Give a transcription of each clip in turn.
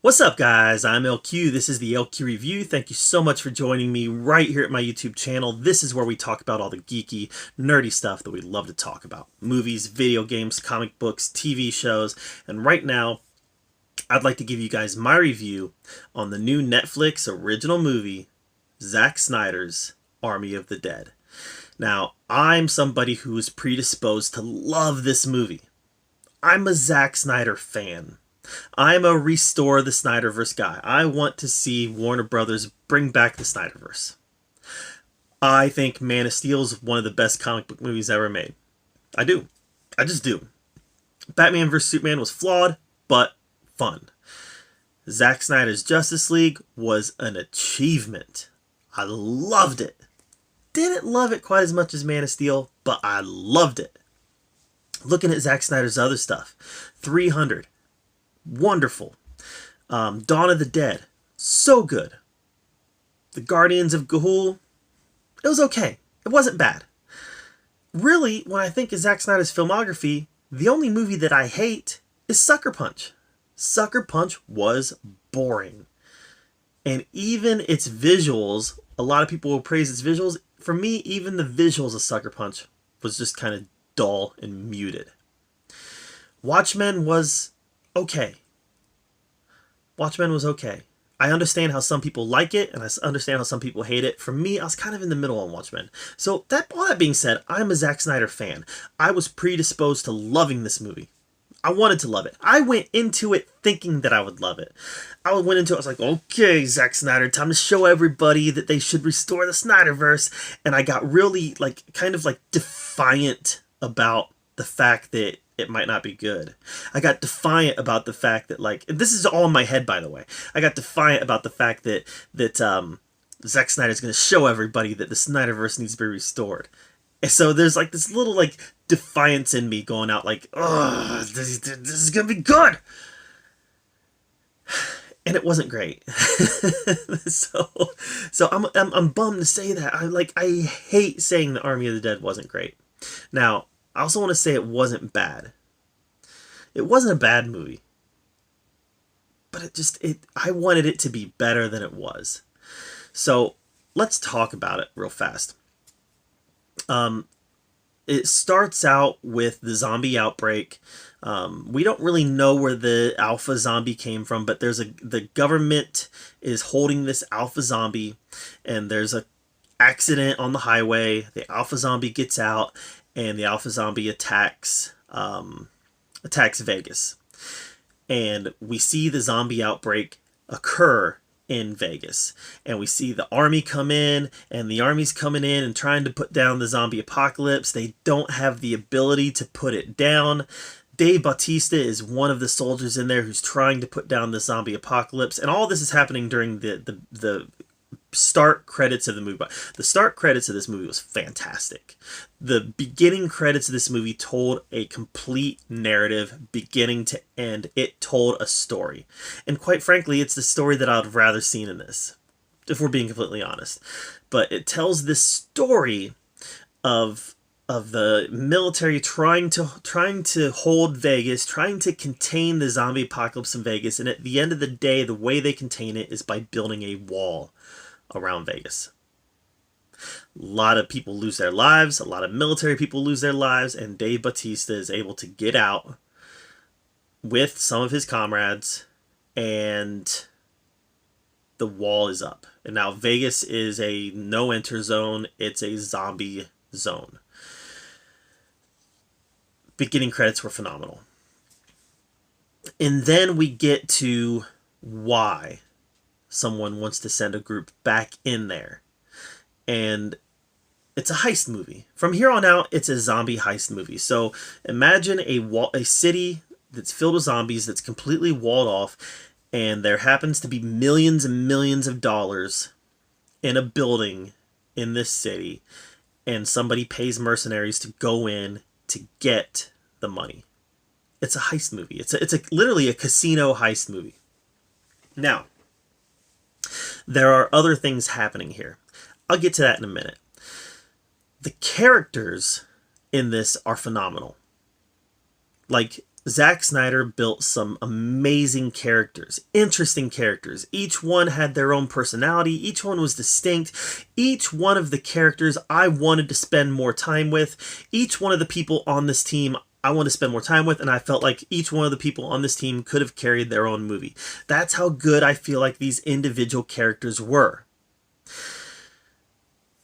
What's up, guys? I'm LQ. This is the LQ Review. Thank you so much for joining me right here at my YouTube channel. This is where we talk about all the geeky, nerdy stuff that we love to talk about. Movies, video games, comic books, TV shows, and right now, I'd like to give you guys my review on the new Netflix original movie, Zack Snyder's Army of the Dead. Now, I'm somebody who is predisposed to love this movie. I'm a Zack Snyder fan. I'm a restore the Snyderverse guy. I want to see Warner Brothers bring back the Snyderverse. I think Man of Steel is one of the best comic book movies ever made. I do. I just do. Batman vs. Superman was flawed, but fun. Zack Snyder's Justice League was an achievement. I loved it. Didn't love it quite as much as Man of Steel, but I loved it. Looking at Zack Snyder's other stuff, 300. Wonderful. Dawn of the Dead. So good. The Guardians of Ga'Hoole. It was okay. It wasn't bad. Really, when I think of Zack Snyder's filmography, the only movie that I hate is Sucker Punch. Sucker Punch was boring. And even its visuals, a lot of people will praise its visuals. For me, even the visuals of Sucker Punch was just kind of dull and muted. Watchmen was okay. Watchmen was okay. I understand how some people like it, and I understand how some people hate it. For me, I was kind of in the middle on Watchmen. So all that being said, I'm a Zack Snyder fan. I was predisposed to loving this movie. I wanted to love it. I went into it thinking that I would love it. I was like, okay, Zack Snyder, time to show everybody that they should restore the Snyderverse. And I got really, kind of defiant about the fact that it might not be good. I got defiant about the fact that, this is all in my head, by the way. I got defiant about the fact that Zack Snyder's going to show everybody that the Snyderverse needs to be restored. And so there's this little defiance in me going out oh, this is going to be good. And it wasn't great. so I'm bummed to say that. I hate saying the Army of the Dead wasn't great. Now, I also want to say it wasn't bad. It wasn't a bad movie. But I wanted it to be better than it was. So, let's talk about it real fast. It starts out with the zombie outbreak. We don't really know where the alpha zombie came from, but the government is holding this alpha zombie, and there's a accident on the highway. The alpha zombie gets out, and the alpha zombie attacks Vegas. And we see the zombie outbreak occur in Vegas. And we see the army come in, and the army's coming in and trying to put down the zombie apocalypse. They don't have the ability to put it down. Dave Bautista is one of the soldiers in there who's trying to put down the zombie apocalypse. And all this is happening during the start credits of the movie. The start credits of this movie was fantastic. The beginning credits of this movie told a complete narrative, beginning to end. It told a story. And quite frankly, it's the story that I'd rather seen in this, if we're being completely honest. But it tells this story of the military trying to hold Vegas, trying to contain the zombie apocalypse in Vegas, and at the end of the day, the way they contain it is by building a wall around Vegas. A lot of people lose their lives, a lot of military people lose their lives, and Dave Bautista is able to get out with some of his comrades, and the wall is up. And now Vegas is a no-enter zone. It's a zombie zone. Beginning credits were phenomenal. And then we get to why someone wants to send a group back in there. And it's a heist movie. From here on out, it's a zombie heist movie. So imagine a city that's filled with zombies, that's completely walled off, and there happens to be millions and millions of dollars in a building in this city, and somebody pays mercenaries to go in to get the money. It's a heist movie. It's literally a casino heist movie. Now, there are other things happening here. I'll get to that in a minute. The characters in this are phenomenal. Zack Snyder built some amazing characters, interesting characters. Each one had their own personality. Each one was distinct. Each one of the characters I wanted to spend more time with. Each one of the people on this team I wanted to spend more time with, and I felt like each one of the people on this team could have carried their own movie. That's how good I feel like these individual characters were.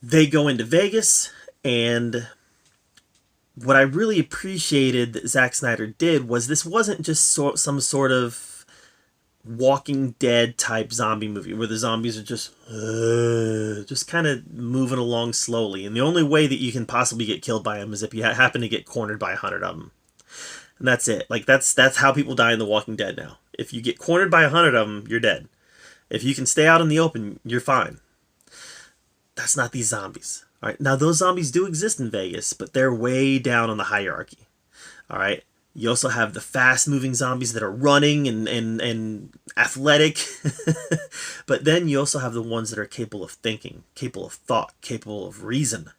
They go into Vegas, and what I really appreciated that Zack Snyder did was this wasn't just some sort of Walking Dead type zombie movie where the zombies are just kind of moving along slowly, and the only way that you can possibly get killed by them is if you happen to get cornered by 100 of them, and that's it. Like that's how people die in The Walking Dead now. If you get cornered by 100 of them, you're dead. If you can stay out in the open, you're fine. That's not these zombies. All right, now those zombies do exist in Vegas, but they're way down on the hierarchy. All right, you also have the fast-moving zombies that are running and athletic, but then you also have the ones that are capable of thinking, capable of thought, capable of reason,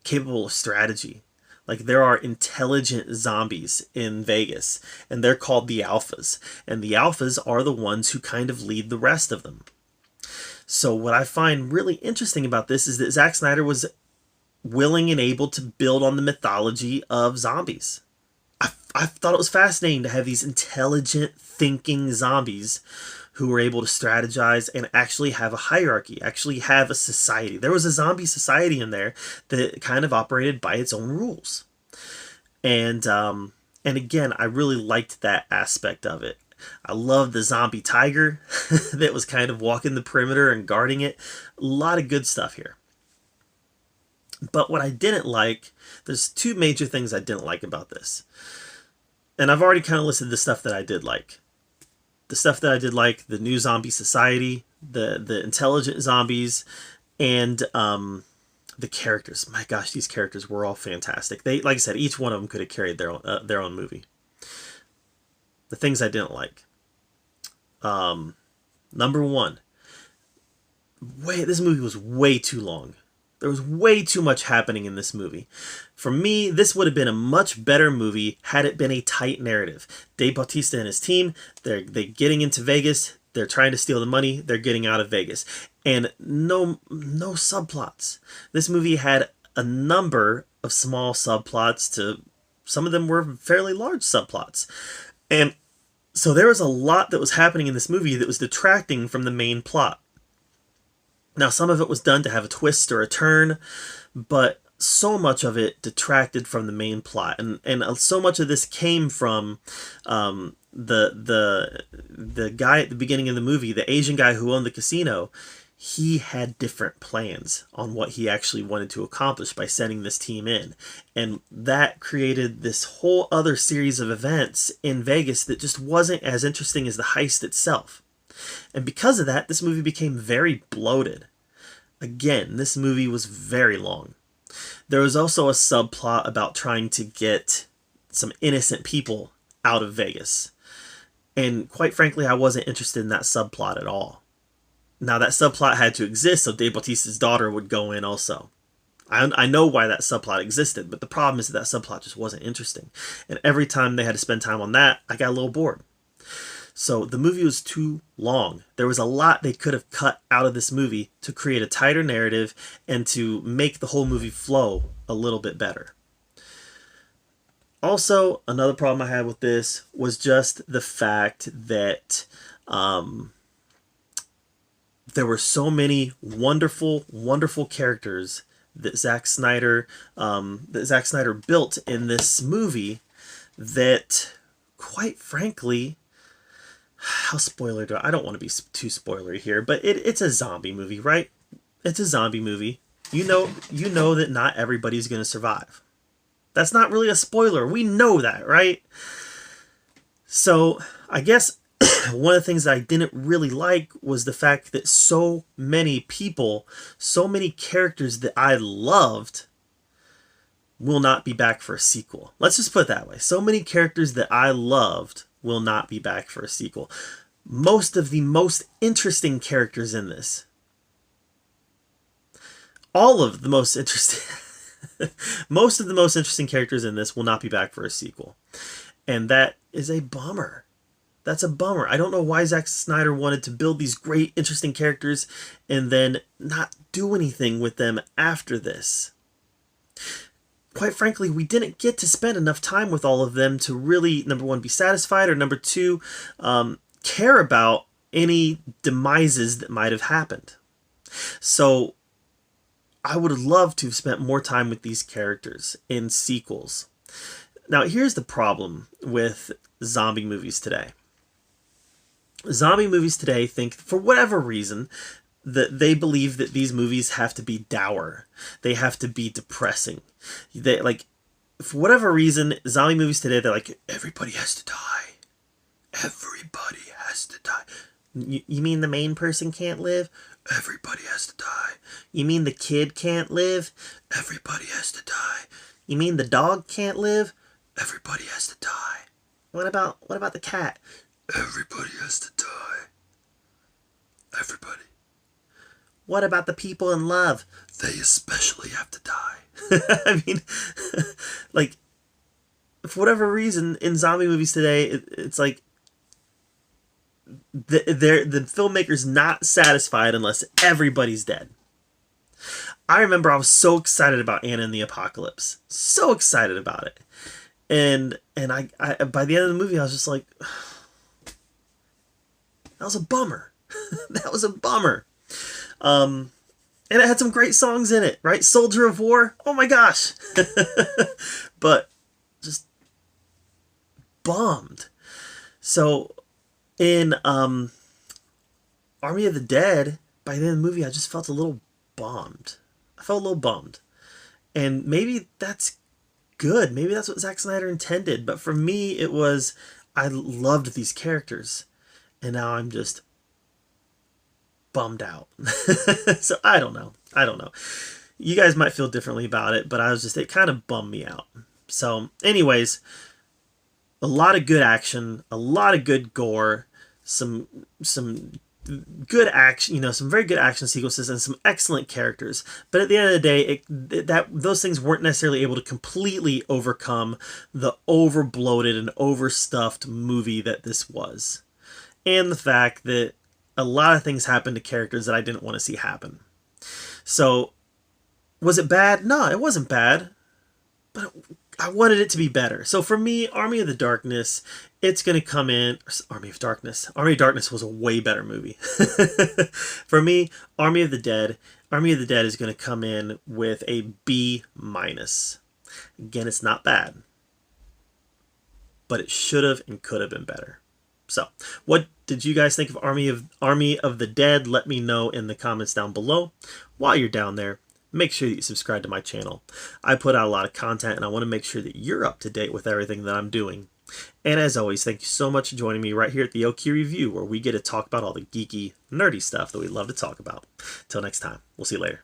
capable of strategy. Like there are intelligent zombies in Vegas, and they're called the Alphas, and the Alphas are the ones who kind of lead the rest of them. So what I find really interesting about this is that Zack Snyder was willing and able to build on the mythology of zombies. I thought it was fascinating to have these intelligent, thinking zombies who were able to strategize and actually have a hierarchy, actually have a society. There was a zombie society in there that kind of operated by its own rules. And again, I really liked that aspect of it. I love the zombie tiger that was kind of walking the perimeter and guarding it. A lot of good stuff here. But what I didn't like, there's two major things I didn't like about this. And I've already kind of listed the stuff that I did like. The stuff that I did like, the new zombie society, the intelligent zombies, and the characters. My gosh, these characters were all fantastic. They, like I said, each one of them could have carried their own movie. The things I didn't like. Number one, this movie was way too long. There was way too much happening in this movie. For me, this would have been a much better movie had it been a tight narrative. Dave Bautista and his team, they're getting into Vegas. They're trying to steal the money. They're getting out of Vegas. And no subplots. This movie had a number of small subplots to some of them were fairly large subplots. And so there was a lot that was happening in this movie that was detracting from the main plot. Now, some of it was done to have a twist or a turn, but so much of it detracted from the main plot. And so much of this came from the guy at the beginning of the movie, the Asian guy who owned the casino. He had different plans on what he actually wanted to accomplish by sending this team in. And that created this whole other series of events in Vegas that just wasn't as interesting as the heist itself. And because of that, this movie became very bloated. Again, this movie was very long. There was also a subplot about trying to get some innocent people out of Vegas. And quite frankly, I wasn't interested in that subplot at all. Now, that subplot had to exist so Dave Bautista's daughter would go in also. I know why that subplot existed, but the problem is that subplot just wasn't interesting. And every time they had to spend time on that, I got a little bored. So the movie was too long. There was a lot they could have cut out of this movie to create a tighter narrative and to make the whole movie flow a little bit better. Also, another problem I had with this was just the fact that there were so many wonderful, wonderful characters that Zack Snyder built in this movie that, quite frankly, how spoiler do I don't want to be too spoilery here, but it's a zombie movie, right? It's a zombie movie. You know that not everybody's going to survive. That's not really a spoiler. We know that, right? So I guess one of the things that I didn't really like was the fact that so many people, so many characters that I loved will not be back for a sequel. Let's just put it that way. So many characters that I loved will not be back for a sequel. Most of the most interesting characters in this, all of the most interesting, most of the most interesting characters in this will not be back for a sequel. And that is a bummer. That's a bummer. I don't know why Zack Snyder wanted to build these great, interesting characters and then not do anything with them after this. Quite frankly, we didn't get to spend enough time with all of them to really, number one, be satisfied, or number two, care about any demises that might have happened. So I would have loved to have spent more time with these characters in sequels. Now, here's the problem with zombie movies today. Zombie movies today think, for whatever reason, that they believe that these movies have to be dour. They have to be depressing. They, like, for whatever reason, zombie movies today, they're like, everybody has to die. Everybody has to die. You mean the main person can't live? Everybody has to die. You mean the kid can't live? Everybody has to die. You mean the dog can't live? Everybody has to die. What about the cat? Everybody has to die. Everybody. What about the people in love? They especially have to die. I mean, like, for whatever reason, in zombie movies today, it's like the filmmaker's not satisfied unless everybody's dead. I remember I was so excited about Anna and the Apocalypse. So excited about it. And I by the end of the movie, I was just like, that was a bummer. That was a bummer. And it had some great songs in it, right? Soldier of War. Oh my gosh. But just bummed. So in Army of the Dead, by the end of the movie, I just felt a little bummed. I felt a little bummed. And maybe that's good. Maybe that's what Zack Snyder intended. But for me, it was, I loved these characters. And now I'm just bummed out. So I don't know. You guys might feel differently about it, but it kind of bummed me out. So anyways, a lot of good action, a lot of good gore, some good action, some very good action sequences and some excellent characters. But at the end of the day, those things weren't necessarily able to completely overcome the overbloated and overstuffed movie that this was. And the fact that a lot of things happened to characters that I didn't want to see happen. So, was it bad? No, it wasn't bad. But I wanted it to be better. So for me, Army of the Darkness, it's going to come in... Army of Darkness. Army of Darkness was a way better movie. For me, Army of the Dead is going to come in with a B-. Again, it's not bad. But it should have and could have been better. So, what did you guys think of Army of the Dead? Let me know in the comments down below. While you're down there, make sure that you subscribe to my channel. I put out a lot of content, and I want to make sure that you're up to date with everything that I'm doing. And as always, thank you so much for joining me right here at the Geeky Review, where we get to talk about all the geeky, nerdy stuff that we love to talk about. Till next time, we'll see you later.